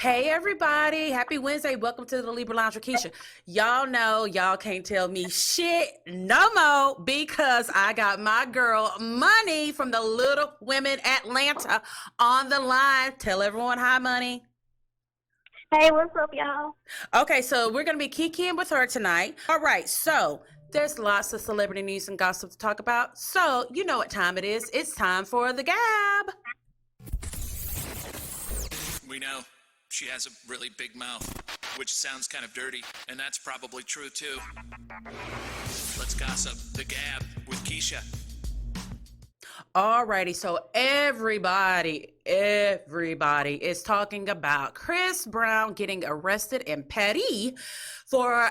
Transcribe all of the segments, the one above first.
Hey everybody, happy Wednesday. Welcome to the Libra Lounge with Keisha. Y'all know y'all can't tell me shit no more because I got my girl Monie from the Little Women Atlanta on the line. Tell everyone hi, Monie. Hey, what's up, y'all? Okay, so we're going to be kikiing with her tonight. All right, so there's lots of celebrity news and gossip to talk about. So you know what time it is. It's time for the gab. We know she has a really big mouth, which sounds kind of dirty, and that's probably true too. Let's gossip. The Gab with Keisha. Alrighty, so everybody is talking about Chris Brown getting arrested in Paris for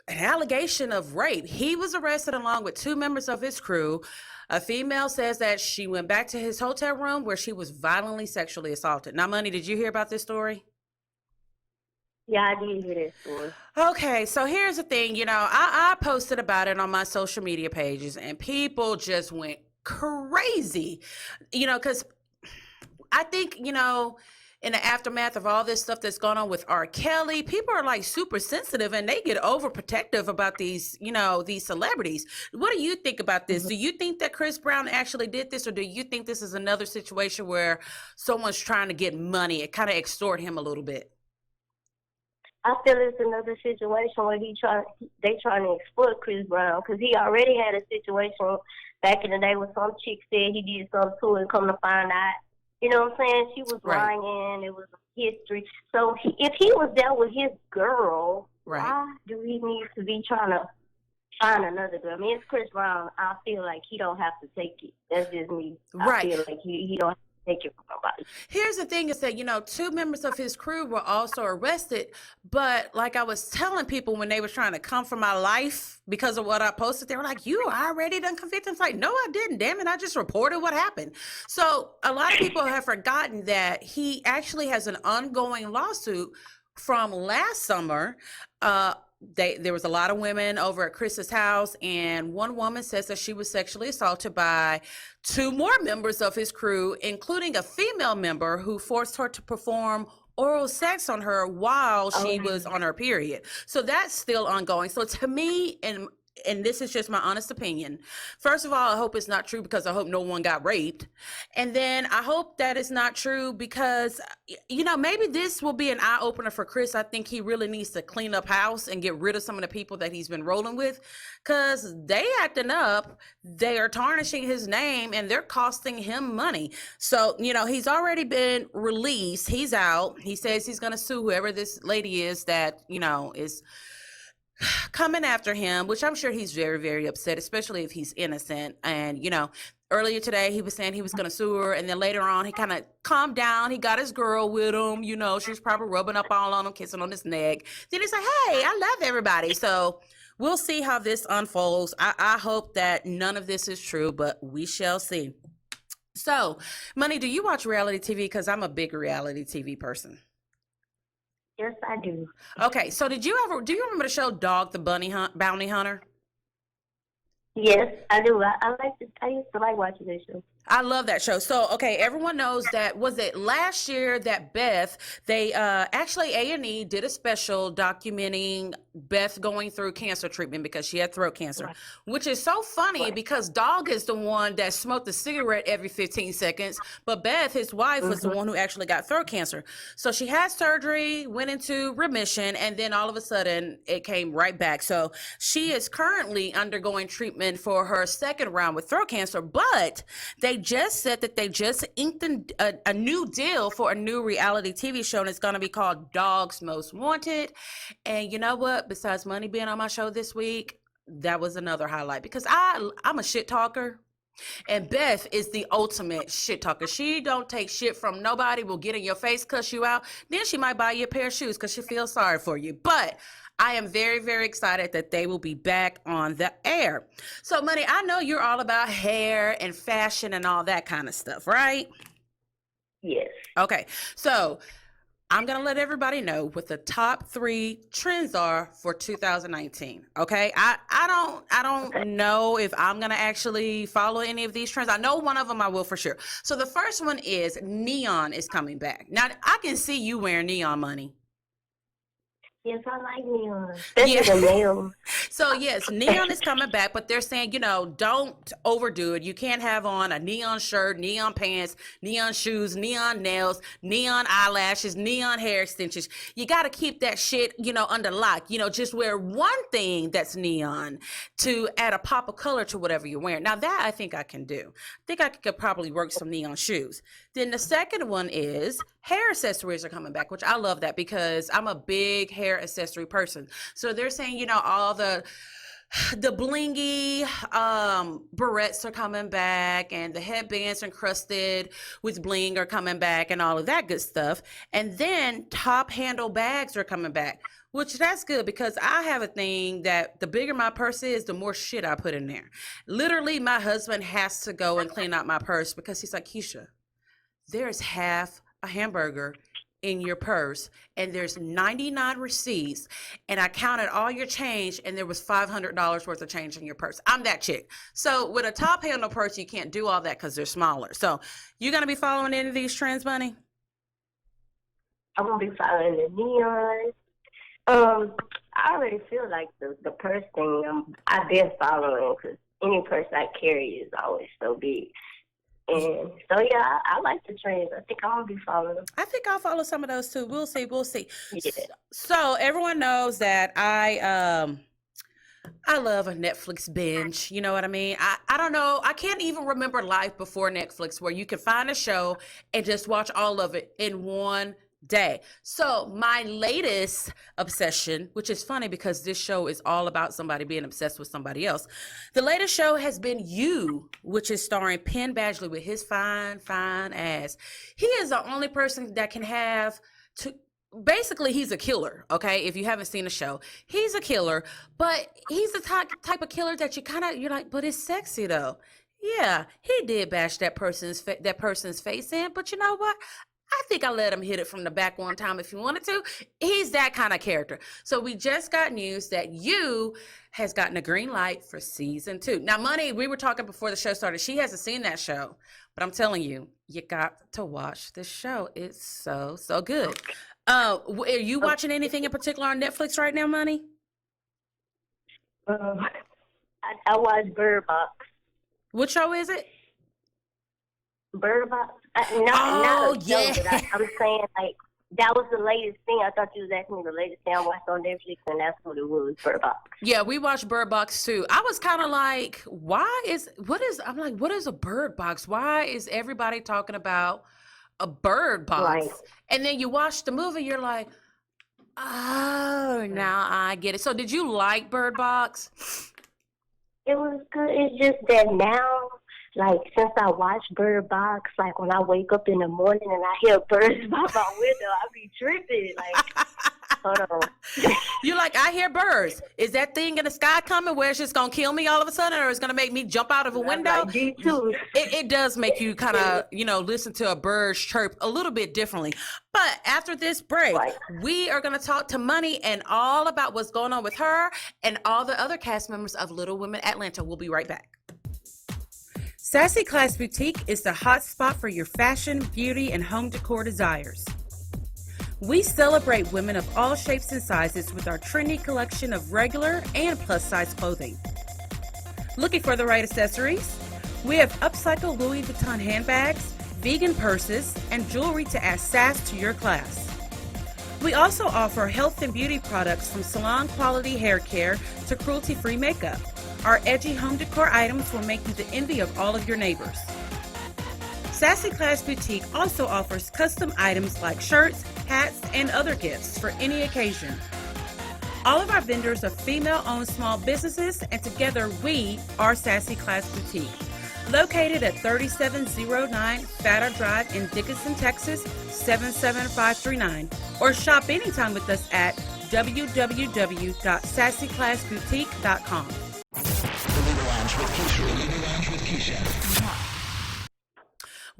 an allegation of rape. He was arrested along with two members of his crew. A female says that she went back to his hotel room where she was violently sexually assaulted. Now, Monie, did you hear about this story? Yeah, I did hear that story. Okay, so here's the thing. I posted about it on my social media pages, and people just went crazy, because I think, in the aftermath of all this stuff that's going on with R. Kelly, people are like super sensitive and they get overprotective about these celebrities. What do you think about this? Do you think that Chris Brown actually did this, or do you think this is another situation where someone's trying to get money and kind of extort him a little bit? I feel it's another situation where they trying to exploit Chris Brown because he already had a situation back in the day when some chick said he did something to her and come to find out. You know what I'm saying? She was Right. lying. It was history. So if he was there with his girl, Right. why do he need to be trying to find another girl? I mean, it's Chris Brown. I feel like he don't have to take it. That's just me. Right. I feel like he don't have to take it from nobody. Here's the thing is that, two members of his crew were also arrested. But like I was telling people when they were trying to come for my life because of what I posted, they were like, you already done convicted? I was like, no, I didn't. Damn it. I just reported what happened. So a lot of people have forgotten that he actually has an ongoing lawsuit from last summer. There was a lot of women over at Chris's house, and one woman says that she was sexually assaulted by two more members of his crew, including a female member who forced her to perform oral sex on her while she was on her period. So that's still ongoing. So to me, and this is just my honest opinion, first of all, I hope it's not true because I hope no one got raped. And then I hope that it's not true because, maybe this will be an eye-opener for Chris. I think he really needs to clean up house and get rid of some of the people that he's been rolling with because they acting up. They are tarnishing his name and they're costing him money. So, he's already been released. He's out. He says he's going to sue whoever this lady is that, is coming after him, which I'm sure he's very, very upset, especially if he's innocent. And, earlier today he was saying he was going to sue her. And then later on, he kind of calmed down. He got his girl with him. She was probably rubbing up all on him, kissing on his neck. Then he's like, hey, I love everybody. So we'll see how this unfolds. I hope that none of this is true, but we shall see. So, Monie, do you watch reality TV? Because I'm a big reality TV person. Yes, I do. Okay, so do you remember the show Dog the Bounty Hunter? Yes, I do. I used to like watching this show. I love that show. So, okay, everyone knows that, was it last year that Beth, they actually A&E did a special documenting Beth going through cancer treatment because she had throat cancer, Right. which is so funny because Dog is the one that smoked a cigarette every 15 seconds, but Beth, his wife, was the one who actually got throat cancer. So she had surgery, went into remission, and then all of a sudden it came right back. So she is currently undergoing treatment for her second round with throat cancer, but they just said that they just inked a new deal for a new reality TV show, and it's going to be called Dog's Most Wanted. And you know what? Besides Monie being on my show this week, that was another highlight because I'm a shit talker. And Beth is the ultimate shit talker. She don't take shit from nobody, will get in your face, cuss you out. Then she might buy you a pair of shoes because she feels sorry for you. But I am very, very excited that they will be back on the air. So, Monie, I know you're all about hair and fashion and all that kind of stuff, right? Yes. Okay. So I'm going to let everybody know what the top 3 trends are for 2019. Okay. I don't know if I'm going to actually follow any of these trends. I know one of them I will for sure. So the first one is neon is coming back. Now I can see you wearing neon, Money. Yes, I like neon, especially the nails. So yes, neon is coming back, but they're saying, don't overdo it. You can't have on a neon shirt, neon pants, neon shoes, neon nails, neon eyelashes, neon hair extensions. You got to keep that shit, under lock. Just wear one thing that's neon to add a pop of color to whatever you're wearing. Now that I think I can do. I think I could probably work some neon shoes. Then the second one is hair accessories are coming back, which I love that because I'm a big hair accessory person. So they're saying, all the blingy barrettes are coming back, and the headbands encrusted with bling are coming back, and all of that good stuff. And then top handle bags are coming back, which that's good because I have a thing that the bigger my purse is, the more shit I put in there. Literally, my husband has to go and clean out my purse because he's like, Keisha, there's half a hamburger in your purse and there's 99 receipts, and I counted all your change and there was $500 worth of change in your purse. I'm that chick. So with a top handle purse, you can't do all that because they're smaller. So you gonna be following any of these trends, Bunny? I'm gonna be following the neon. I already feel like the purse thing I've been following because any purse I carry is always so big. And so, yeah, I like the trends. I think I'm going to be following them. I think I'll follow some of those too. We'll see. Yeah. So everyone knows that I love a Netflix binge. You know what I mean? I don't know. I can't even remember life before Netflix where you can find a show and just watch all of it in one day. So my latest obsession, which is funny because this show is all about somebody being obsessed with somebody else. The latest show has been You, which is starring Penn Badgley with his fine ass. He is the only person that can have to. Basically, he's a killer, okay? If you haven't seen the show, he's a killer, but he's the type of killer that you're like, but it's sexy though. Yeah, he did bash that person's face in, but you know what? I think I let him hit it from the back one time if he wanted to. He's that kind of character. So we just got news that You has gotten a green light for season 2. Now, Money, we were talking before the show started. She hasn't seen that show, but I'm telling you, you got to watch this show. It's so good. Are you watching anything in particular on Netflix right now, Money? I watch Bird Box. What show is it? Bird Box? Not a show, but I'm saying, like, that was the latest thing. I thought you was asking me the latest thing I watched on Netflix, and that's what it was, Bird Box. Yeah, we watched Bird Box too. I was kind of like, what is a bird box? Why is everybody talking about a bird box? Right. And then you watch the movie, you're like, oh, now I get it. So did you like Bird Box? It was good. It's just that now, like, since I watch Bird Box, like, when I wake up in the morning and I hear birds by my window, I be tripping. Like, hold on. You're like, I hear birds. Is that thing in the sky coming where it's just going to kill me all of a sudden, or it's going to make me jump out of a window? Like, me too. It does make you kind of, listen to a bird chirp a little bit differently. But after this break, we are going to talk to Money and all about what's going on with her and all the other cast members of Little Women Atlanta. We'll be right back. Sassy Class Boutique is the hot spot for your fashion, beauty, and home decor desires. We celebrate women of all shapes and sizes with our trendy collection of regular and plus-size clothing. Looking for the right accessories? We have upcycled Louis Vuitton handbags, vegan purses, and jewelry to add sass to your class. We also offer health and beauty products from salon-quality hair care to cruelty-free makeup. Our edgy home decor items will make you the envy of all of your neighbors. Sassy Class Boutique also offers custom items like shirts, hats, and other gifts for any occasion. All of our vendors are female-owned small businesses, and together we are Sassy Class Boutique. Located at 3709 Fata Drive in Dickinson, Texas, 77539. Or shop anytime with us at www.sassyclassboutique.com.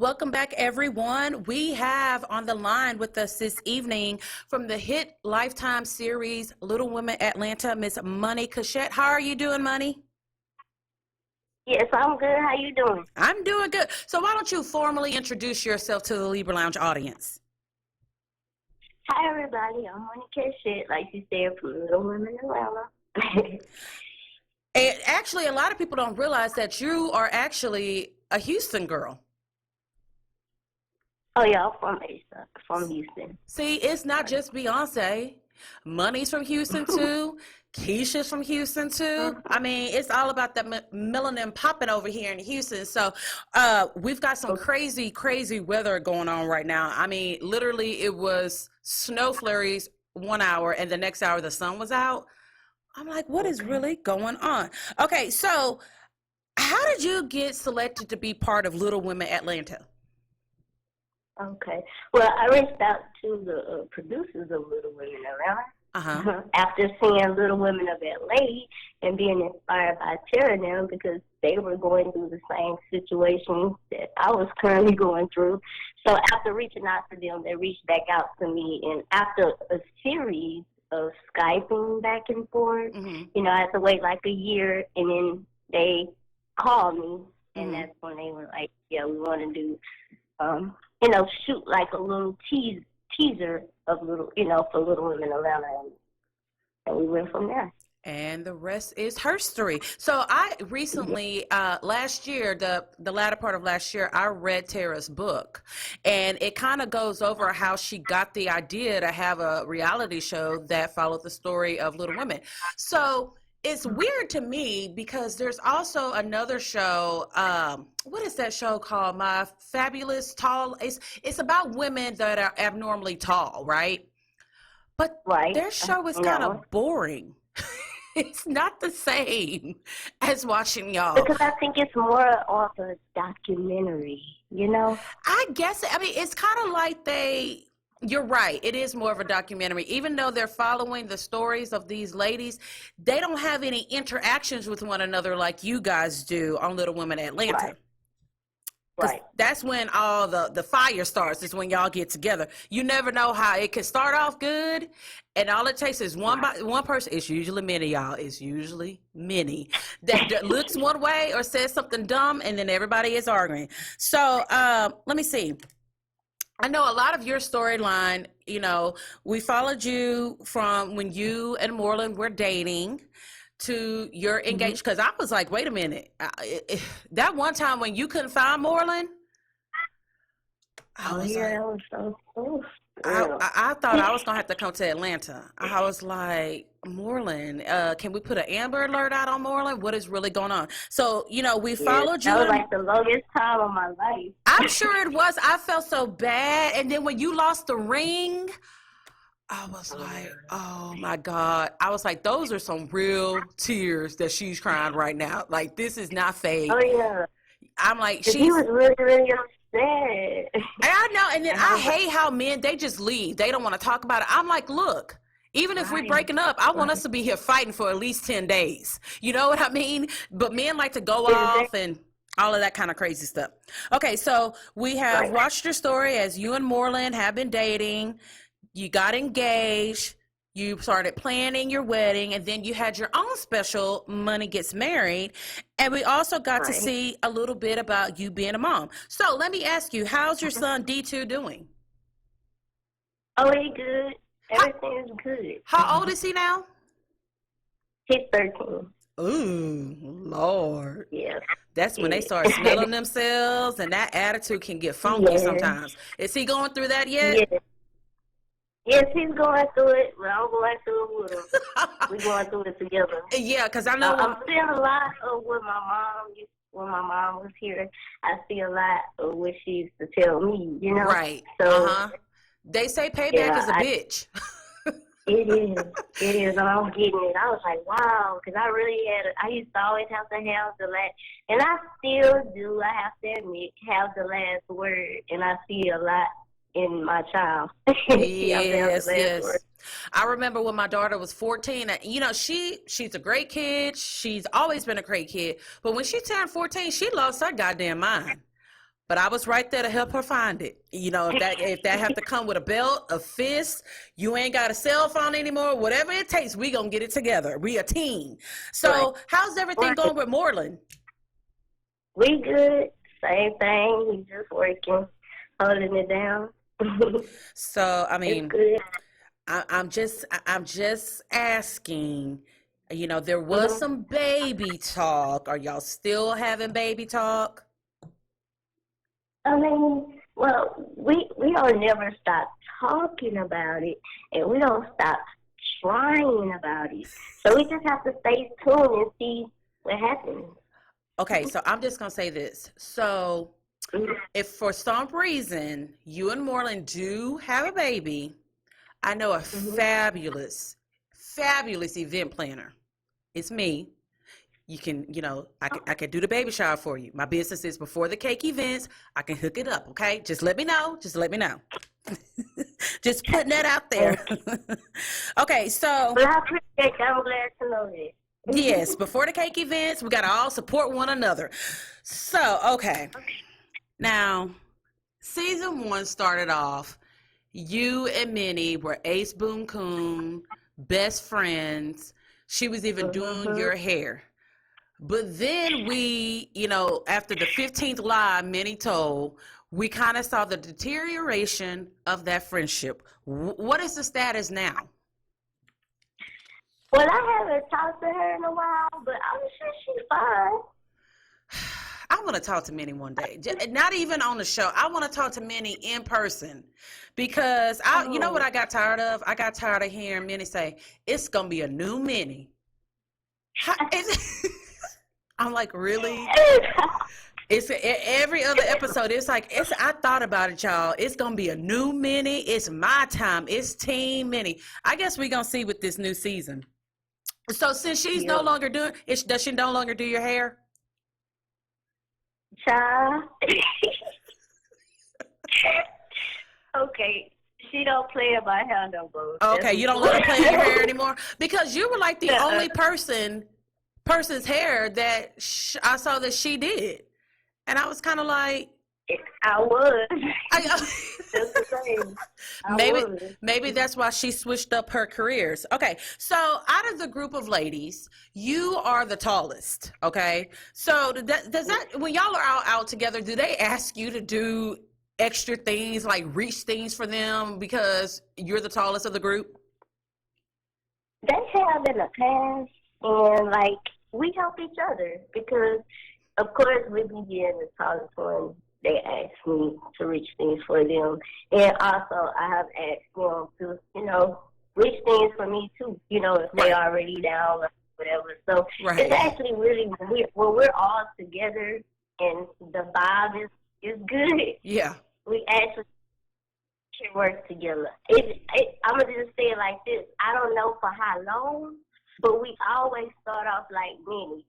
Welcome back, everyone. We have on the line with us this evening from the hit Lifetime series Little Women Atlanta, Miss Monie Cashette. How are you doing, Monie? Yes, I'm good. How you doing? I'm doing good. So why don't you formally introduce yourself to the Libra Lounge audience? Hi, everybody. I'm Monie Cashette, like you said, from Little Women Atlanta. And actually, a lot of people don't realize that you are actually a Houston girl. Oh, yeah, I'm from Houston. See, it's not just Beyonce. Monie's from Houston, too. Keisha's from Houston, too. I mean, it's all about that melanin popping over here in Houston. So we've got some crazy, crazy weather going on right now. I mean, literally, it was snow flurries 1 hour, and the next hour the sun was out. I'm like, what is really going on? Okay, so how did you get selected to be part of Little Women Atlanta? Okay. Well, I reached out to the producers of Little Women Atlanta after seeing Little Women of LA and being inspired by Tara now because they were going through the same situation that I was currently going through. So after reaching out to them, they reached back out to me. And after a series of Skyping back and forth, you know, I had to wait like a year, and then they called me, and that's when they were like, yeah, we want to do you know, shoot like a little teaser of Little, you know, for Little Women Atlanta, and we went from there. And the rest is history. So I recently, last year, the latter part of last year, I read Tara's book, and it kind of goes over how she got the idea to have a reality show that followed the story of Little Women. So it's weird to me because there's also another show. What is that show called? My Fabulous Tall. It's about women that are abnormally tall, right? But their show is kind of boring. It's not the same as watching y'all. Because I think it's more of a documentary, you know? I guess, I mean, it's kind of like you're right. It is more of a documentary. Even though they're following the stories of these ladies, they don't have any interactions with one another like you guys do on Little Women Atlanta. Right. That's when all the fire starts, is when y'all get together. You never know how it can start off good, and all it takes is one person. It's usually many, y'all. It's usually many that looks one way or says something dumb, and then everybody is arguing. So let me see. I know a lot of your storyline, you know, we followed you from when you and Moreland were dating to your engagement, because I was like, wait a minute, that one time when you couldn't find Moreland, I thought I was gonna have to come to Atlanta. I was like, Moreland, can we put an Amber Alert out on Moreland? What is really going on? So, you know, we followed you. That was like the longest time of my life. I'm sure it was. I felt so bad. And then when you lost the ring, I was like, oh my God. I was like, those are some real tears that she's crying right now. Like, this is not fake. Oh, yeah. I'm like, he was really, really upset. I know. And then I hate how men, they just leave. They don't want to talk about it. I'm like, look, even if we're breaking up, I want us to be here fighting for at least 10 days. You know what I mean? But men like to go off and all of that kind of crazy stuff. Okay, so we have watched your story as you and Moreland have been dating. You got engaged, you started planning your wedding, and then you had your own special, Monie Gets Married. And we also got to see a little bit about you being a mom. So let me ask you, how's your son D2 doing? Oh, he's good. Everything is good. How old is he now? He's 13. Ooh, Lord. Yeah. That's when they start smelling themselves, and that attitude can get funky sometimes. Is he going through that yet? Yeah. Yes, he's going through it, but I'm going through it with him. We're going through it together. Yeah, because I know I'm seeing a lot of what my mom used. When my mom was here, I see a lot of what she used to tell me, you know? Right. So they say payback is a bitch. It is, and I'm getting it. I was like, wow, because I used to always have to have the last, and I still do, I have to admit, have the last word, and I see a lot in my child. Yes. I remember when my daughter was 14, you know, she's a great kid. She's always been a great kid. But when she turned 14, she lost her goddamn mind. but I was right there to help her find it. You know, if that have to come with a belt, a fist, you ain't got a cell phone anymore, whatever it takes, we gonna get it together. We a team. So how's everything going with Moreland? We good. Same thing. We just working, holding it down. So I mean, it's good. I'm just asking. You know, there was some baby talk. Are y'all still having baby talk? I mean, well, we don't never stop talking about it, and we don't stop trying about it. So we just have to stay tuned and see what happens. Okay, so I'm just gonna say this. So if for some reason you and Moreland do have a baby, I know a fabulous event planner. It's me. You can, you know, I can do the baby shower for you. My business is Before the Cake Events. I can hook it up, okay? Just let me know. Just putting that out there. Okay, so. But I appreciate that. I'm glad to know this. Yes, Before the Cake Events. We got to all support one another. So, okay. Now, season 1 started off. You and Minnie were ace boom coon, best friends. She was even doing your hair. But then we, you know, after the 15th lie Minnie told, we kind of saw the deterioration of that friendship. What is the status now? Well, I haven't talked to her in a while, but I'm sure she's fine. I want to talk to Minnie one day. Not even on the show. I want to talk to Minnie in person because you know what I got tired of? I got tired of hearing Minnie say, it's going to be a new Minnie. I'm like, really? It's every other episode. It's like, I thought about it, y'all. It's going to be a new Minnie. It's my time. It's Team Minnie. I guess we're going to see with this new season. So since she's no longer doing, does she no longer do your hair? Child. Okay, she don't play in my hair no more. Okay, you don't let her play in your hair anymore? Because you were like the only person's hair that I saw that she did. And I was kind of like... I was. Just the same. Maybe that's why she switched up her careers. Okay, so out of the group of ladies, you are the tallest, okay? So does that, when y'all are out together, do they ask you to do extra things, like reach things for them because you're the tallest of the group? They have in the past, and like, we help each other because, of course, we be getting the tallest one. They ask me to reach things for them. And also, I have asked them to, you know, reach things for me, too, you know, if they already down or whatever. So it's actually really, when we're all together and the vibe is good, we actually can work together. I'm going to just say it like this. I don't know for how long, but we always start off like Minnie.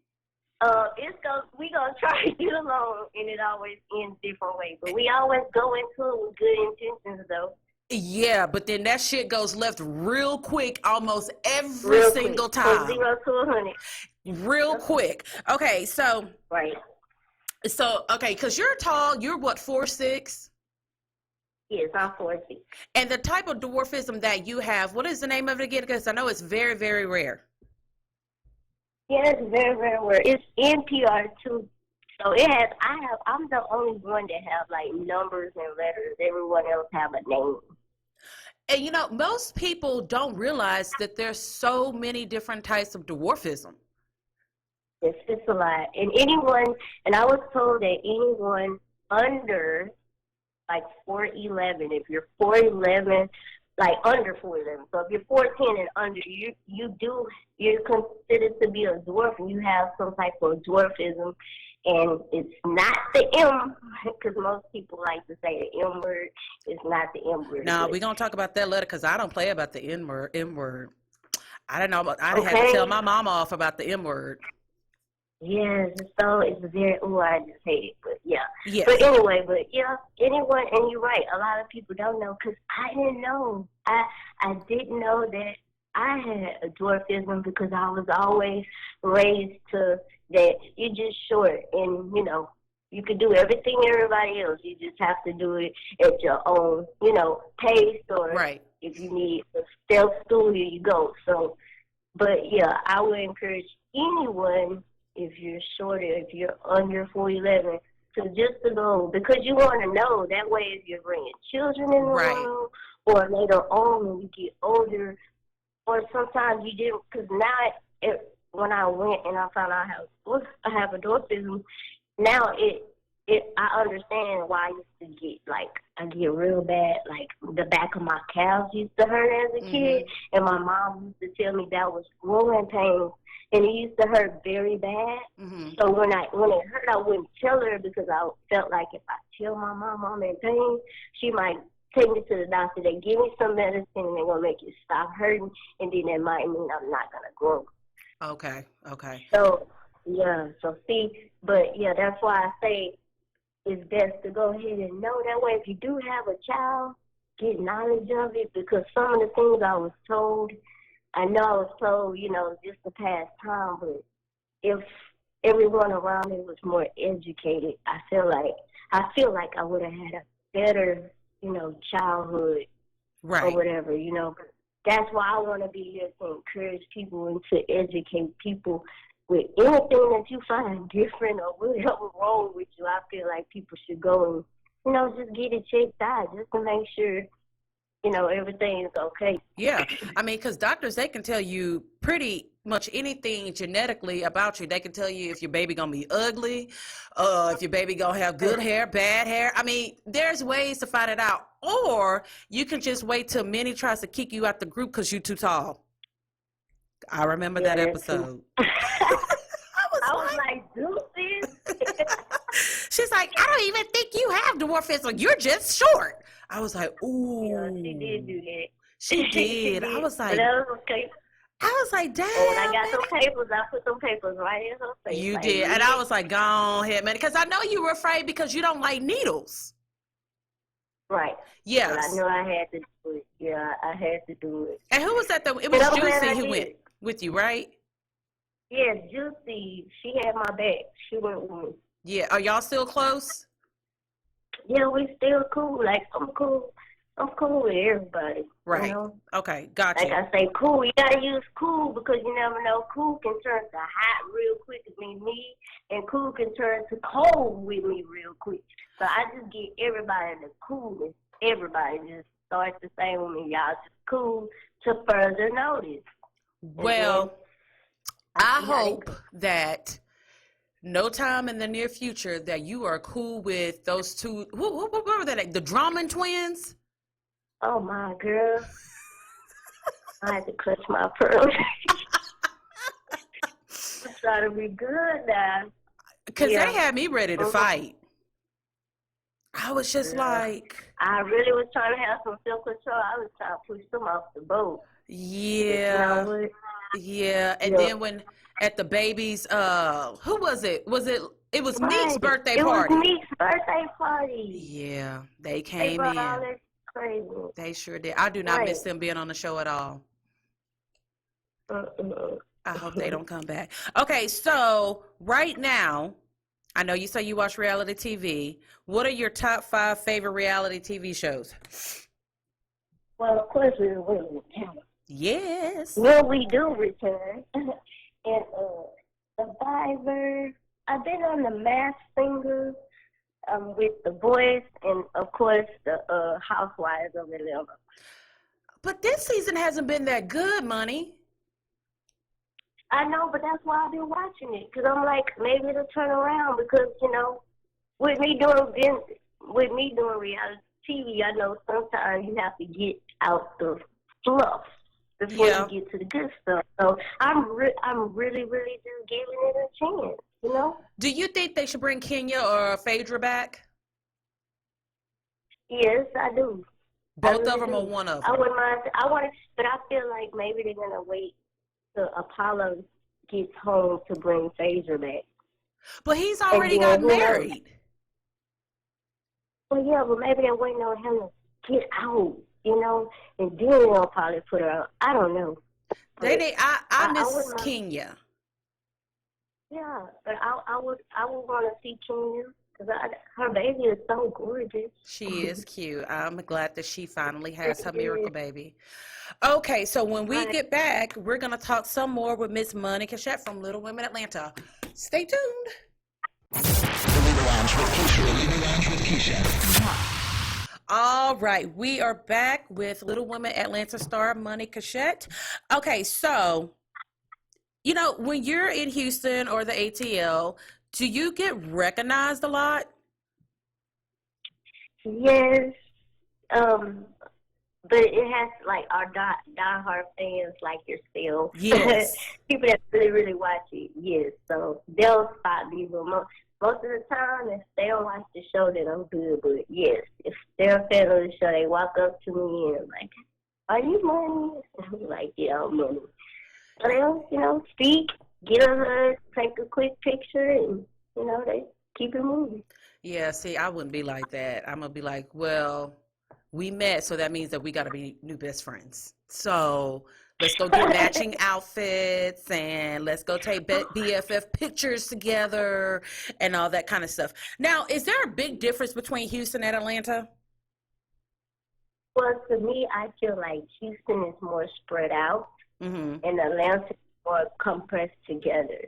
We gonna try to get along, and it always ends different ways. But we always go into it with good intentions, though. Yeah, but then that shit goes left real quick, almost every single time. From 0 to 100. Real quick. Okay, so because you're tall. You're what, 4'6"? Yes, I'm 4'6". And the type of dwarfism that you have, what is the name of it again? Because I know it's very, very rare. Yeah, it's very, very rare. It's NPR too. So I'm the only one that have like numbers and letters. Everyone else have a name. And you know, most people don't realize that there's so many different types of dwarfism. It's a lot. And I was told that anyone under like 4'11", if you're 4'11", like under 4'11". So if you're 4'10" and under, you're considered to be a dwarf, and you have some type of dwarfism. And it's not the M, because most people like to say the M word. It's not the M word. No, we're going to talk about that later, because I don't play about the M word. I didn't know. I didn't have to tell my mama off about the M word. Yes, so it's very, I just hate it, but yeah. Yes. But anyway, anyone, and you're right, a lot of people don't know, because I didn't know. I didn't know that I had a dwarfism, because I was always raised to that you're just short, and, You can do everything everybody else. You just have to do it at your own, pace, or Right. if you need a self-studio, you go. So, but yeah, I would encourage anyone, if you're shorter, if you're under 4'11", to go, because you want to know. That way, if you're bringing children in the Right. room, or later on when you get older, or sometimes you didn't, because now, when I went and I found out I have a dwarfism, now I understand why I used to get, I get real bad, the back of my calves used to hurt as a kid, and my mom used to tell me that was growing pains, and it used to hurt very bad. So when it hurt, I wouldn't tell her, because I felt like if I tell my mom I'm in pain, she might take me to the doctor. They give me some medicine, and they're going to make it stop hurting, and then that might mean I'm not going to grow. Okay. So, yeah, but yeah, that's why I say it's best to go ahead and know. That way, if you do have a child, get knowledge of it, because some of the things I was told, I know I was told, just to pass time, but if everyone around me was more educated, I feel like I would have had a better, childhood, Right. or whatever, But that's why I want to be here, to encourage people and to educate people with anything that you find different or whatever wrong with you. I feel like people should go and, just get it checked out, just to make sure, everything is okay. Yeah. I mean, because doctors, they can tell you pretty much anything genetically about you. They can tell you if your baby going to be ugly, if your baby going to have good hair, bad hair. I mean, there's ways to find it out. Or you can just wait till Minnie tries to kick you out the group because you're too tall. I remember that episode. I was like, Deuces. She's like, I don't even think you have dwarfism. You're just short. I was like, ooh. Yeah, she did do that. She did. I was like, but that was okay. I was like, damn. And when I got some papers, I put some papers right in her face. You did. And I was like, go on ahead, man. Because I know you were afraid because you don't like needles. Right. Yes. But I knew I had to do it. Yeah, I had to do it. And who was that? It was Juicy who went with you, right? Yeah, Juicy. She had my back. She went with me. Yeah. Are y'all still close? Yeah, we still cool. I'm cool. I'm cool with everybody. Right. Okay. Gotcha. Like I say, cool. You gotta use cool, because you never know. Cool can turn to hot real quick with me, and cool can turn to cold with me real quick. So I just get everybody the coolness. Everybody just starts the same with me. Y'all just cool to further notice. Well, I hope that no time in the near future that you are cool with those two. What were they? The Drummond twins? Oh, my girl. I had to clutch my pearls. I'm trying to be good now. Because they had me ready to fight. I was just like... I really was trying to have some self-control. I was trying to push them off the boat. Yeah. Yeah. And then when at the baby's, who was it? It was Meek's birthday party. It was Meek's birthday party. Yeah. They came in. All that crazy. They sure did. I do not miss them being on the show at all. I hope they don't come back. Okay, so right now, I know you say you watch reality TV. What are your top 5 favorite reality TV shows? Well, of course, we will return. Yes. Well, we do return. And Survivor. I've been on the Masked Singer with The Voice, and, of course, the Housewives of Atlanta. But this season hasn't been that good, Monie. I know, but that's why I've been watching it, because I'm like, maybe it'll turn around, because, with me doing reality TV, I know sometimes you have to get out the fluff before you get to the good stuff. So I'm really, really just giving it a chance, Do you think they should bring Kenya or Phaedra back? Yes, I do. Both of them or one of them? I wouldn't mind. But I feel like maybe they're going to wait till Apollo gets home to bring Phaedra back. But he's already got married. Well, yeah, but maybe they're waiting on him to get out, and then they'll probably put her out. I don't know. I miss Kenya. Yeah, but I would want to see Kenya. Because her baby is so gorgeous. She is cute. I'm glad that she finally has her miracle baby. Okay, so when we get back, we're going to talk some more with Miss Monie Cashette from Little Women Atlanta. Stay tuned. The Libra Lounge with Keisha. The Libra Lounge with Keisha. All right, we are back with Little Women Atlanta star Monie Cashette. Okay, so, you know, when you're in Houston or the ATL, do you get recognized a lot? Yes. But it has, like, our diehard fans like yourself. Yes. People that really, really watch it, yes. So they'll spot me. But most of the time, if they don't watch the show, then I'm good. But, yes, if they're a fan of the show, they walk up to me and, like, are you Monie? I'm like, yeah, I'm Monie. So they'll, you know, speak, get a hug, take a quick picture, and, you know, they keep it moving. Yeah, see, I wouldn't be like that. I'm going to be like, well, we met, so that means that we got to be new best friends. So let's go get matching outfits and let's go take BFF pictures together and all that kind of stuff. Now, is there a big difference between Houston and Atlanta? Well, to me, I feel like Houston is more spread out and Atlanta is more compressed together.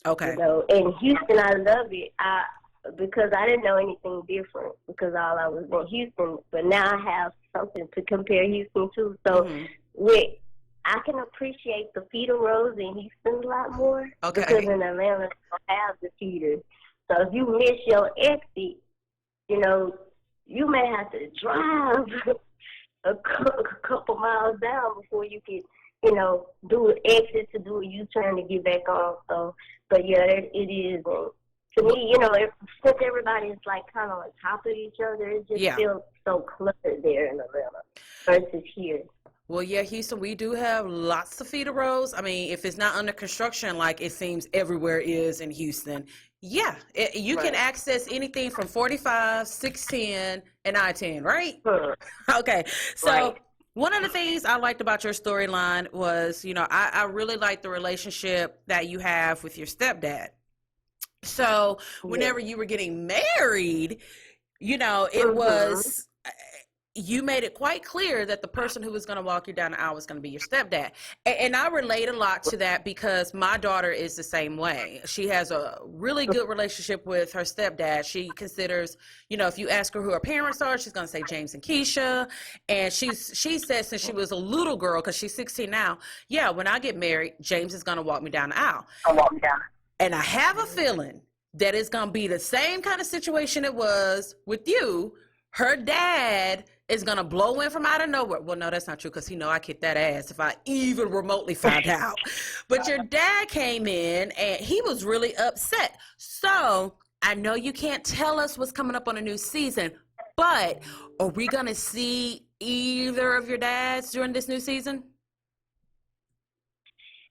Okay. You know, in Houston, I love it. Because I didn't know anything different because all I was in Houston, but now I have something to compare Houston to. So I can appreciate the feeder rows in Houston a lot more because in Atlanta they don't have the feeders. So if you miss your exit, you know, you may have to drive a couple miles down before you can, you know, do an exit to do a U-turn to get back on. So, but yeah, it is. To me, you know, since everybody is like kind of on top of each other, it just feels so cluttered there in Atlanta versus here. Well, yeah, Houston, we do have lots of feeder roads. I mean, if it's not under construction, like it seems everywhere is in Houston, yeah, you can access anything from 45, 610, and I-10, right? Okay, so one of the things I liked about your storyline was, you know, I really liked the relationship that you have with your stepdad. So whenever you were getting married, you know, it was, you made it quite clear that the person who was going to walk you down the aisle was going to be your stepdad. And I relate a lot to that because my daughter is the same way. She has a really good relationship with her stepdad. She considers, you know, if you ask her who her parents are, she's going to say James and Keisha. And she said since she was a little girl, because she's 16 now, yeah, when I get married, James is going to walk me down the aisle. And I have a feeling that it's going to be the same kind of situation it was with you. Her dad is going to blow in from out of nowhere. Well, no, that's not true because he know I kicked that ass if I even remotely found out. But your dad came in and he was really upset. So I know you can't tell us what's coming up on a new season, but are we going to see either of your dads during this new season?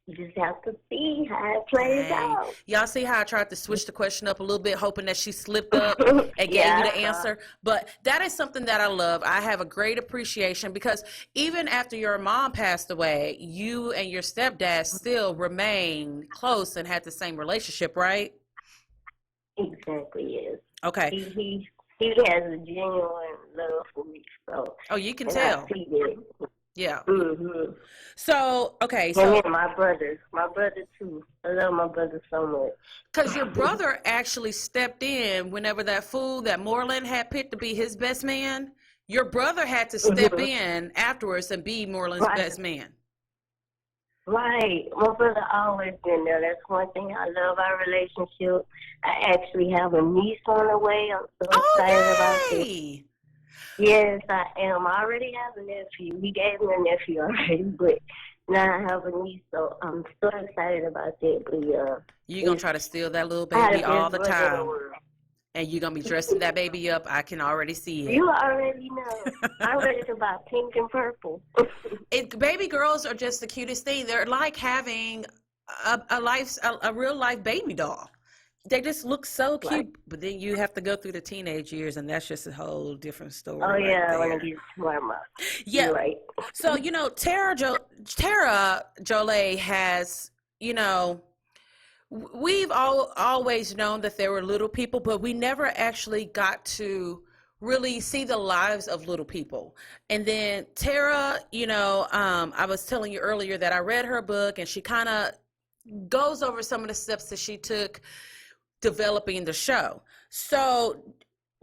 You just have to see how it plays out. Y'all see how I tried to switch the question up a little bit, hoping that she slipped up and gave you the answer? But that is something that I love. I have a great appreciation because even after your mom passed away, you and your stepdad still remain close and had the same relationship, right? Exactly, yes. Okay. He has a genuine love for me. So. Oh, you can tell. I see that. Yeah. So, okay. So and my brother too. I love my brother so much. Because your brother actually stepped in whenever that Moreland had picked to be his best man. Your brother had to step in afterwards and be Moreland's best man. Right. My brother always been there. That's one thing I love our relationship. I actually have a niece on the way. I'm so excited about it. Yes, I am. I already have a nephew. He gave me a nephew already, but now I have a niece, so I'm so excited about that. But you're going to try to steal that little baby all the time. And you're going to be dressing that baby up. I can already see it. You already know. I'm ready to buy pink and purple. Baby girls are just the cutest thing. They're like having a real life baby doll. They just look so cute, but then you have to go through the teenage years, and that's just a whole different story. Oh, yeah, when it gets warmer. Yeah. You're right. So, you know, Tara Jolie has, you know, We've always known that there were little people, but we never actually got to really see the lives of little people. And then Tara, I was telling you earlier that I read her book, and she kind of goes over some of the steps that she took developing the show. So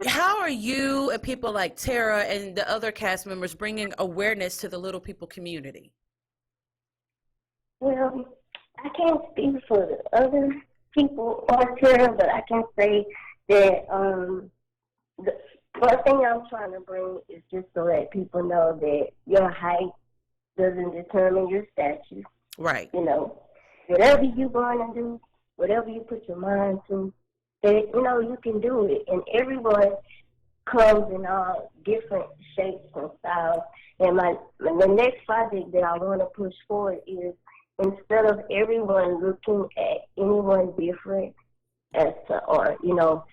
how are you and people like Tara and the other cast members bringing awareness to the little people community? Well, I can't speak for the other people on Twitter, but I can say that the one thing I'm trying to bring is just to let people know that your height doesn't determine your stature. Right. Whatever you're going to do, whatever you put your mind to, that, you can do it. And everyone comes in all different shapes and styles. And the next project that I want to push forward is, instead of everyone looking at anyone different or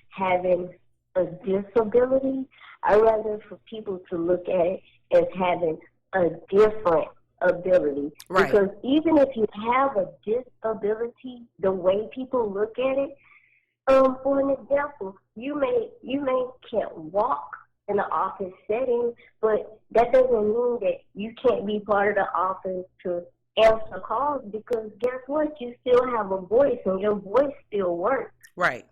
having a disability, I'd rather for people to look at it as having a different ability. Right. Because even if you have a disability, the way people look at it, for an example, you may can't walk in the office setting, but that doesn't mean that you can't be part of the office to answer calls, because guess what? You still have a voice, and your voice still works. Right.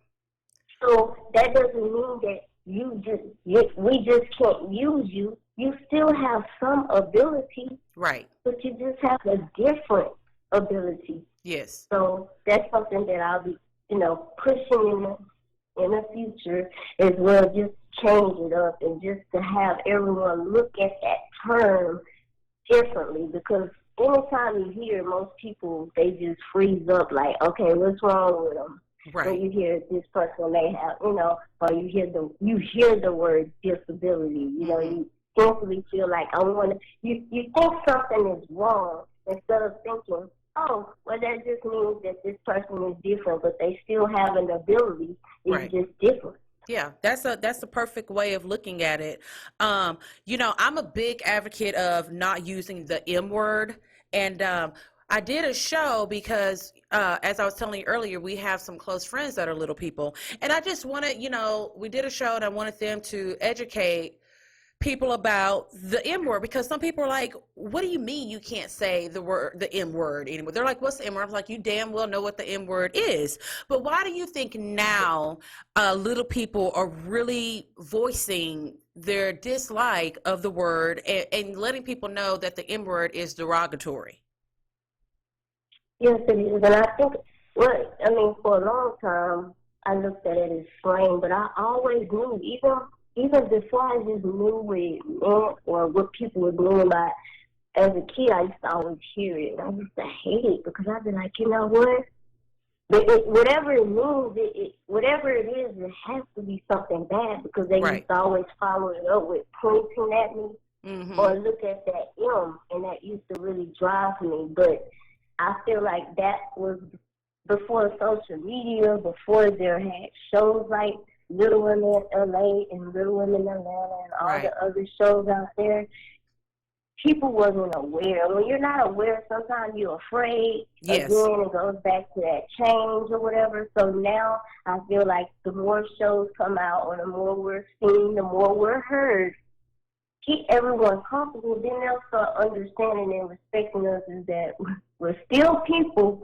So that doesn't mean that we just can't use you. You still have some ability. Right. But you just have a different ability. Yes. So that's something that I'll be, pushing in the future as well. Just change it up, and just to have everyone look at that term differently, because anytime you hear most people, they just freeze up like, okay, what's wrong with them? Right. When you hear this person may have, or you hear the word disability, you instantly feel like you think something is wrong, instead of thinking, oh, well, that just means that this person is different, but they still have an ability. It's Right. just different. Yeah, that's a perfect way of looking at it. I'm a big advocate of not using the M word. And I did a show because, as I was telling you earlier, we have some close friends that are little people. And I just wanted, we did a show, and I wanted them to educate people about the M word, because some people are like, what do you mean you can't say the M word anymore? They're like, what's the M word? I'm like, you damn well know what the M word is. But why do you think now little people are really voicing their dislike of the word and letting people know that the M word is derogatory? Yes, it is. And I think, for a long time, I looked at it as slang, but I always knew, even before I just knew what it meant or what people were doing by, as a kid, I used to always hear it. And I used to hate it, because I'd be like, you know what? But whatever it means, whatever it is, it has to be something bad, because they Right. used to always follow it up with pointing at me. Mm-hmm. Or look at that M, and that used to really drive me. But I feel like that was before social media, before there had shows like Little Women LA and Little Women Atlanta and all Right. the other shows out there. People wasn't aware. When you're not aware, sometimes you're afraid. Yes. Again, it goes back to that change or whatever. So now I feel like the more shows come out, or the more we're seen, the more we're heard, keep everyone comfortable, then they'll start understanding and respecting us, is that we're still people.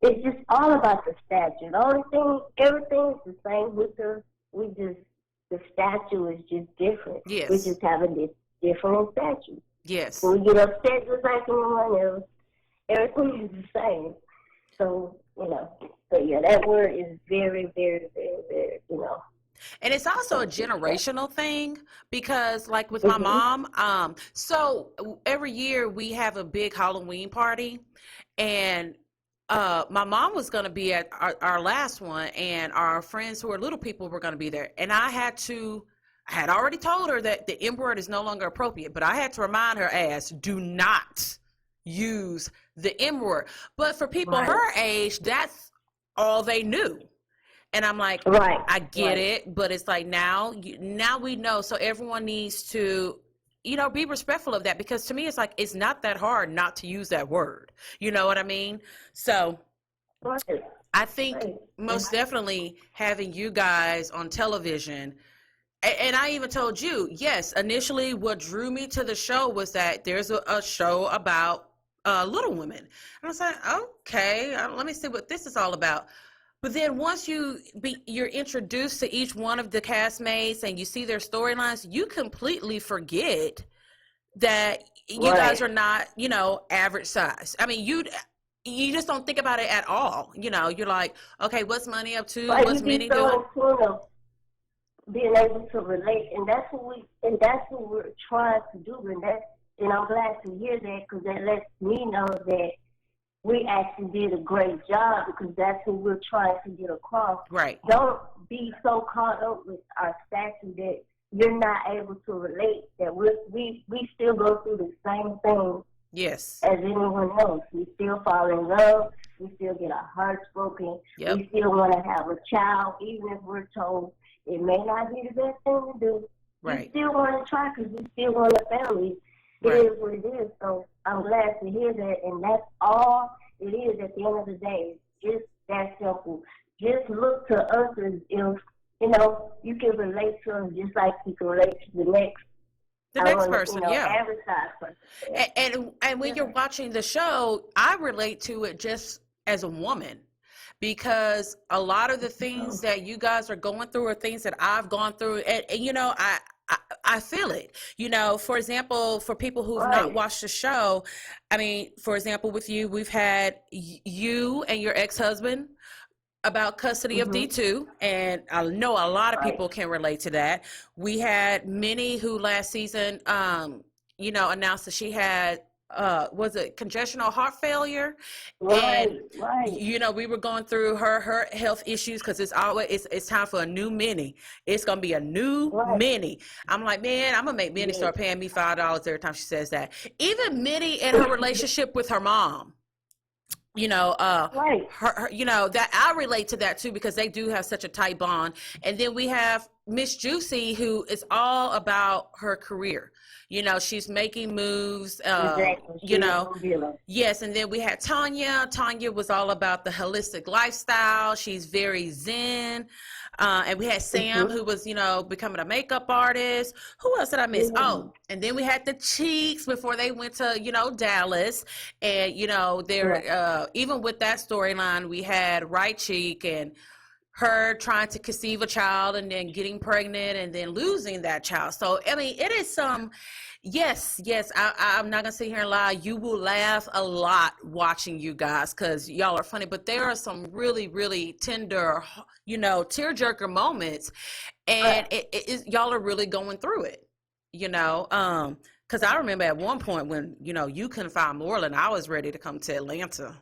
It's just all about the stature. The only thing, everything's the same with us. The statue is just different. Yes. We just have a different stature. Yes. When we get upset just like anyone else, everything is the same. So, but yeah, that word is very, very, very, very, And it's also a generational thing, because like with my mom, so every year we have a big Halloween party, and my mom was going to be at our last one, and our friends who are little people were going to be there. And I had already told her that the M word is no longer appropriate, but I had to remind her do not use the M word. But for people Right. her age, that's all they knew. And I'm like, Right. I get Right. it, but it's like now we know. So everyone needs to, be respectful of that, because to me, it's like, it's not that hard not to use that word. You know what I mean? So Right. I think Right. most definitely having you guys on television, and I even told you, yes, initially what drew me to the show was that there's a show about Little Women. And I was like, okay, let me see what this is all about. But then once you're introduced to each one of the castmates and you see their storylines, you completely forget that you guys are not, average size. I mean, you just don't think about it at all. You're like, okay, what's Money up to? But What's you Minnie be doing? so in tune of being able to relate, and that's what we're trying to do, and I'm glad to hear that, because that lets me know that we actually did a great job, because that's what we're trying to get across. Right. Don't be so caught up with our stature that you're not able to relate, that we still go through the same thing Yes. as anyone else. We still fall in love. We still get our hearts broken. Yep. We still want to have a child, even if we're told it may not be the best thing to do. Right. We still want to try, because we still want a family. It Right. is what it is. So I'm glad to hear that, and that's all it is at the end of the day. Just that simple. Just look to us as if, you can relate to us just like you can relate to the next person, yeah. average size person. And when you're watching the show, I relate to it just as a woman, because a lot of the things that you guys are going through are things that I've gone through, and I feel it. For example, for people who've not watched the show, I mean, for example, with you, we've had you and your ex-husband about custody of D2, and I know a lot of people can relate to that. We had Minnie, who last season, announced that she had, was it congestional heart failure? Right. We were going through her health issues, because it's time for a new Minnie. It's gonna be a new Minnie. I'm like, man, I'm gonna make Minnie start paying me $5 every time she says that. Even Minnie and her relationship with her mom. That I relate to that too, because they do have such a tight bond. And then we have Miss Juicy, who is all about her career. She's making moves, Exactly. yes. And then we had Tanya. Tanya was all about the holistic lifestyle. She's very zen. And we had Sam, who was, becoming a makeup artist. Who else did I miss? Oh, and then we had the Cheeks before they went to, Dallas. And, even with that storyline, we had Right Cheek and her trying to conceive a child and then getting pregnant and then losing that child. So, I mean, it is yes, I'm not going to sit here and lie. You will laugh a lot watching you guys, because y'all are funny, but there are some really, really tender, tearjerker moments, and y'all are really going through it, because I remember at one point when, you couldn't find Moreland, I was ready to come to Atlanta.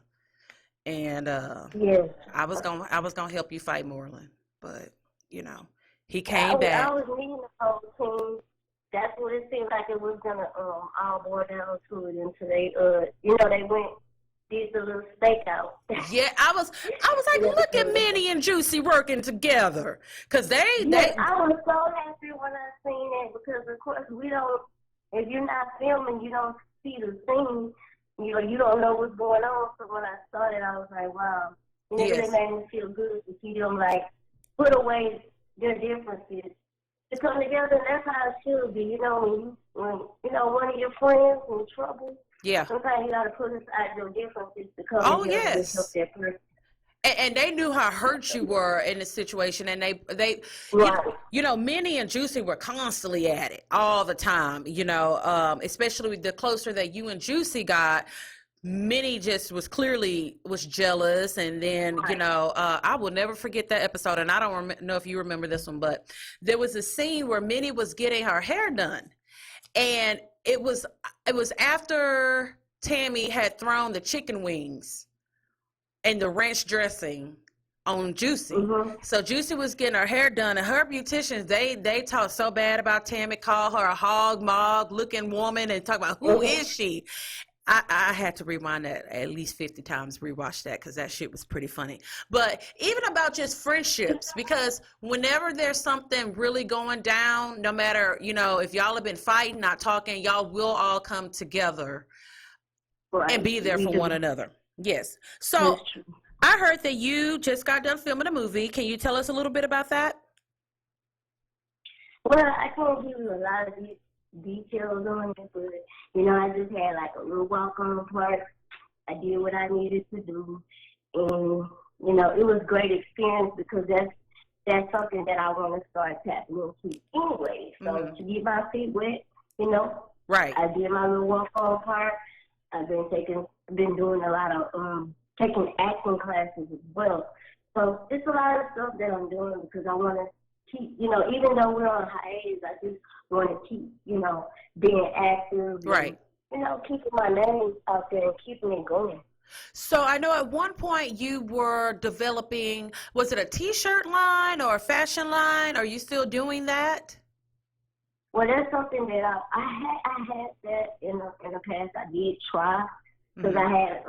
And I was gonna help you fight Moreland, but he came back. I was meeting the whole team. That's what it seemed like it was gonna all boil down to it until they went did the little stakeout. Yeah, I was like, look at Minnie and Juicy working together, because they. I was so happy when I seen that, because of course if you're not filming, you don't see the scene. You don't know what's going on. So when I saw it, I was like, wow. And it really made me feel good to see them, like, put away their differences to come together. And that's how it should be. When one of your friends in trouble, sometimes you got to put aside your differences to come together and help that person. And they knew how hurt you were in the situation, and they Minnie and Juicy were constantly at it all the time, especially the closer that you and Juicy got. Minnie just was jealous, and then I will never forget that episode, and I don't know if you remember this one, but there was a scene where Minnie was getting her hair done, and it was after Tammy had thrown the chicken wings and the ranch dressing on Juicy. So Juicy was getting her hair done, and her beauticians, they talked so bad about Tammy, called her a hog looking woman, and talk about who is she. I had to rewind that at least 50 times, rewatch that, because that shit was pretty funny. But even about just friendships, because whenever there's something really going down, no matter, if y'all have been fighting, not talking, y'all will all come together and be there for one another. Yes. So I heard that you just got done filming a movie. Can you tell us a little bit about that? Well, I can't give you a lot of details on it, but, you know, I just had like a little walk-on part. I did what I needed to do, and, you know, it was a great experience because that's something that I want to start tapping into anyway. So to get my feet wet, you know, Right. I did my little walk-on part. I've been doing a lot of taking acting classes as well. So it's a lot of stuff that I'm doing because I want to keep, you know, even though we're on hiatus, I just want to keep, you know, being active. Right. And, you know, keeping my name out there and keeping it going. So I know at one point you were developing, was it a t-shirt line or a fashion line? Are you still doing that? Well, that's something that I had that in the past. I did try because I had,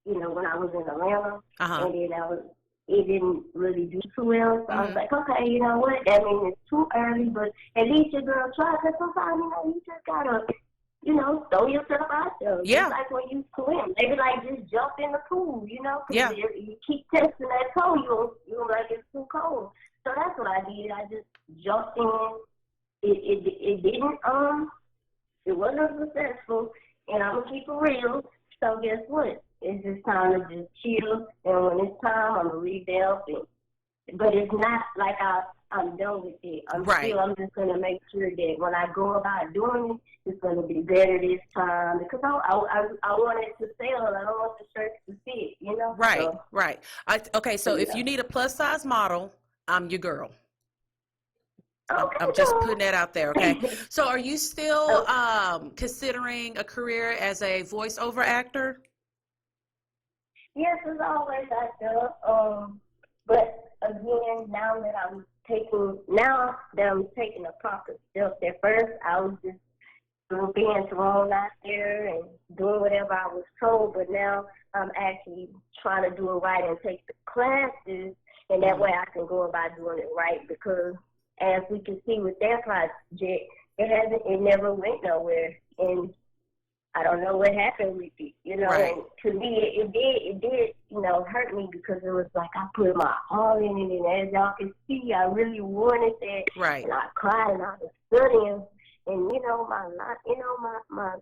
you know, when I was in Atlanta, and then it didn't really do too well. So I was like, okay, you know what? I mean, it's too early, but at least your girl try. Because sometimes, you know, you just gotta, you know, throw yourself out there. Yeah. Just like when you swim, maybe like just jump in the pool, you know. Cause Yeah. you keep testing that toe, you'll like it's too cold. So that's what I did. I just jumped in. It didn't it wasn't successful, and I'm gonna keep it real. So guess what? It's just time to just chill, and when it's time, I'm gonna revamp it. But it's not like I'm done with it. I'm just gonna make sure that when I go about doing it, it's gonna be better this time because I want it to sell. I don't want the shirts to fit, you know. Right, so, right. Okay, so if you need a plus size model, I'm your girl. Okay, I'm just putting that out there, okay? So are you still considering a career as a voiceover actor? Yes, as always, I do. But again, now that I'm taking a proper step. At first, I was just being thrown out there and doing whatever I was told. But now I'm actually trying to do it right and take the classes, and that way I can go about doing it right. Because as we can see with that project, it never went nowhere, and I don't know what happened with it, you know. Right. And to me, it did, you know, hurt me because it was like I put my all in it, and as y'all can see, I really wanted that. Right. And I cried and I was studying, and you know, my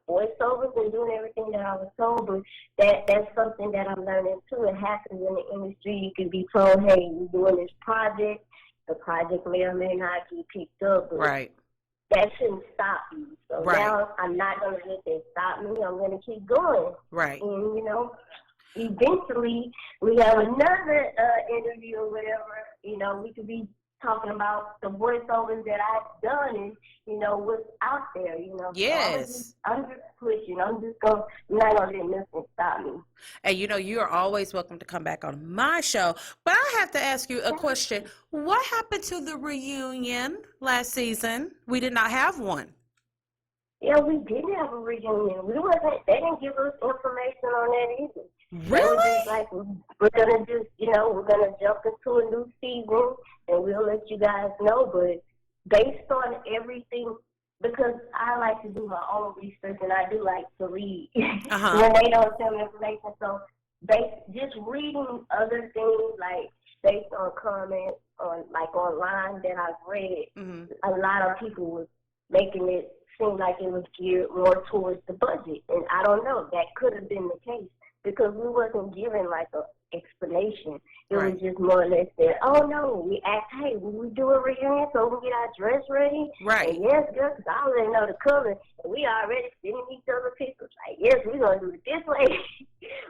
voiceovers and doing everything that I was told. But that's something that I'm learning too. It happens in the industry. You can be told, hey, we're doing this project. The project may or may not get picked up. But right. That shouldn't stop me. So right. now I'm not going to let that stop me. I'm going to keep going. Right. And, you know, eventually we have another interview or whatever. You know, we could be talking about the voiceovers that I've done and, you know, what's out there, you know. Yes. So I'm just pushing. I'm not going to let nothing stop me. And, you know, you are always welcome to come back on my show. But I have to ask you a question. What happened to the reunion last season? We did not have one. Yeah, we didn't have a reunion. They didn't give us information on that either. Really? They was just like, we're going to just, you know, we're going to jump into a new season and we'll let you guys know. But based on everything, because I like to do my own research and I do like to read when they don't tell me information. So just reading other things, like based on comments on like online that I've read, a lot of people was making it seem like it was geared more towards the budget. And I don't know, that could have been the case because we wasn't given like a explanation. It was just more or less that, oh no, we asked, hey, will we do a reunion so we get our dress ready? Right. And yes, girl, because I already know the color. And we already sending each other pictures. Like, yes, we're going to do it this way.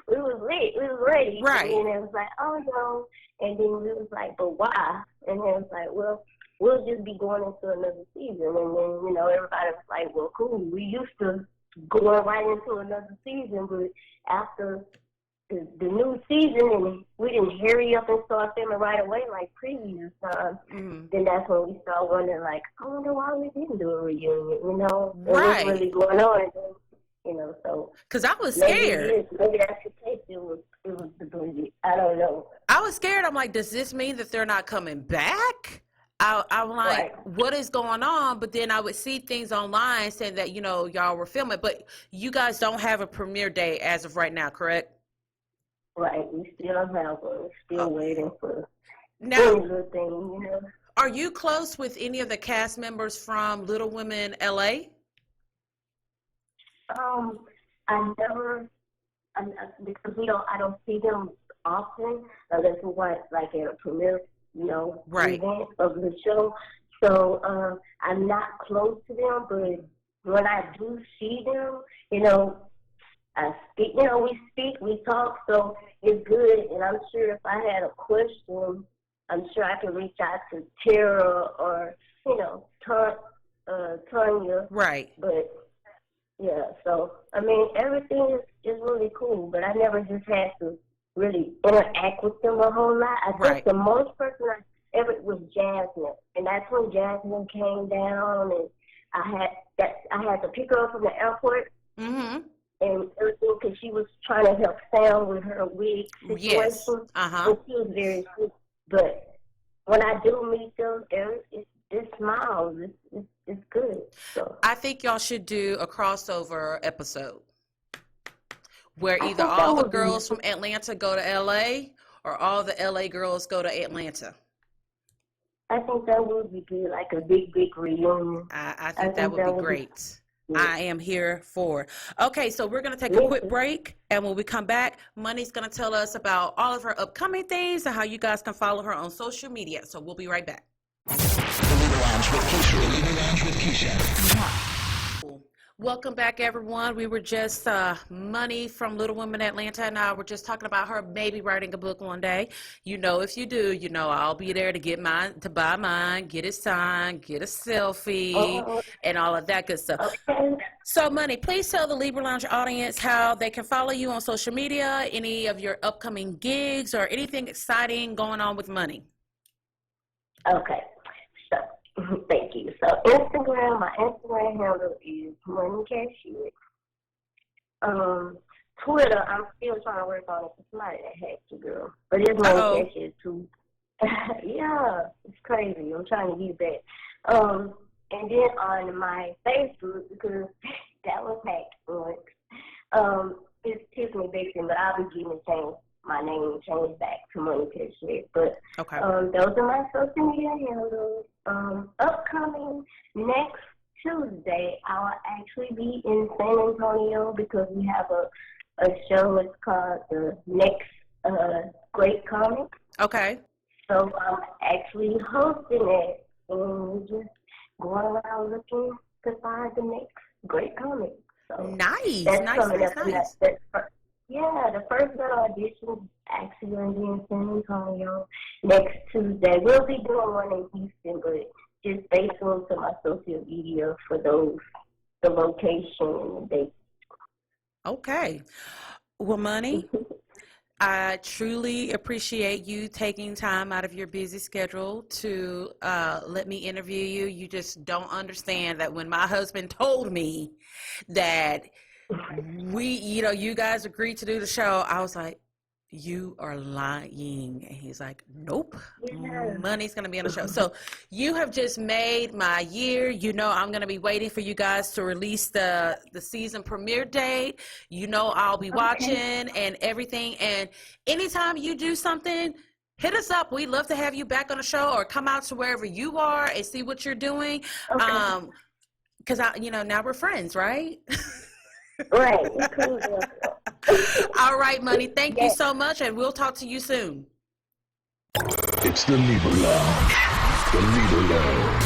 We was lit. We was ready. Right. And it was like, oh no. And then we was like, but why? And then it was like, well, we'll just be going into another season. And then, you know, everybody was like, well, cool. We used to go right into another season, but after the new season and we didn't hurry up and start filming right away like previous times, then that's when we started wondering, like, I wonder why we didn't do a reunion, you know? Right. What's really going on? And then, you know, so. Because I was scared. Maybe that's the case. It was the budget. I don't know. I was scared. I'm like, does this mean that they're not coming back? I'm like, what is going on? But then I would see things online saying that, you know, y'all were filming. But you guys don't have a premiere date as of right now, correct? Right, we still have one. Still waiting for Now, any little thing, you know. are you close with any of the cast members from Little Women LA? Because I don't see them often unless we want like at a premiere, you know, Right. event of the show. So I'm not close to them, but when I do see them, you know, I speak. You know, we speak, we talk, so it's good. And I'm sure if I had a question, I'm sure I can reach out to Tara or you know, Tanya. Right. But yeah, so I mean, everything is really cool, but I never just had to really interact with them a whole lot. I think the most person I ever was Jasmine, and that's when Jasmine came down, and I had to pick her up from the airport. Mm-hmm. And everything because she was trying to help Sam with her wig situation. Yes. And she was very sick. But when I do meet them, it smiles. It's good. So I think y'all should do a crossover episode where either all the girls from Atlanta go to LA or all the LA girls go to Atlanta. I think that would be good, like a big reunion. I think that would be great. I am here for. Okay, so we're going to take a quick break, and when we come back, Monie's going to tell us about all of her upcoming things and how you guys can follow her on social media. So we'll be right back. The Libra Lounge with Keisha. The Libra Lounge with Keisha. Welcome back, everyone. We were just Monie from Little Women Atlanta and I were just talking about her maybe writing a book one day. You know, if you do, you know, I'll be there to get mine, to buy mine, get it signed, get a selfie, and all of that good stuff. So, Monie, please tell the Libra Lounge audience how they can follow you on social media, any of your upcoming gigs, or anything exciting going on with Monie. Okay. So, thank you. So, my Instagram handle is Monie Cashette. Twitter, I'm still trying to work on it. It's somebody that hacked you, girl. But it's Monie Cashette, too. Yeah, it's crazy. I'm trying to use that. And then on my Facebook, because that was hacked once, it's Tiffany Dixon, but I'll be getting it changed. My name changed back to Monie Cashette. But those are my social media handles. Upcoming next Tuesday, I'll actually be in San Antonio because we have a show. It's called The Next Great Comic. Okay. So I'm actually hosting it, and we're just going around looking to find the next great comic. So nice. Yeah, the first little audition actually going to be in San Antonio next Tuesday. We'll be doing one in Houston, but just stay tuned to my social media for the location and the date. Okay. Well, Monie, I truly appreciate you taking time out of your busy schedule to let me interview you. You just don't understand that when my husband told me that you guys agreed to do the show, I was like, you are lying. And he's like, nope, Monie's going to be on the show. So you have just made my year. You know, I'm going to be waiting for you guys to release the season premiere date. You know, I'll be watching and everything. And anytime you do something, hit us up. We'd love to have you back on the show or come out to wherever you are and see what you're doing. Because, now we're friends, right? Right. All right, Monie. Thank you so much, and we'll talk to you soon. It's the Libra Lounge. The Libra Lounge.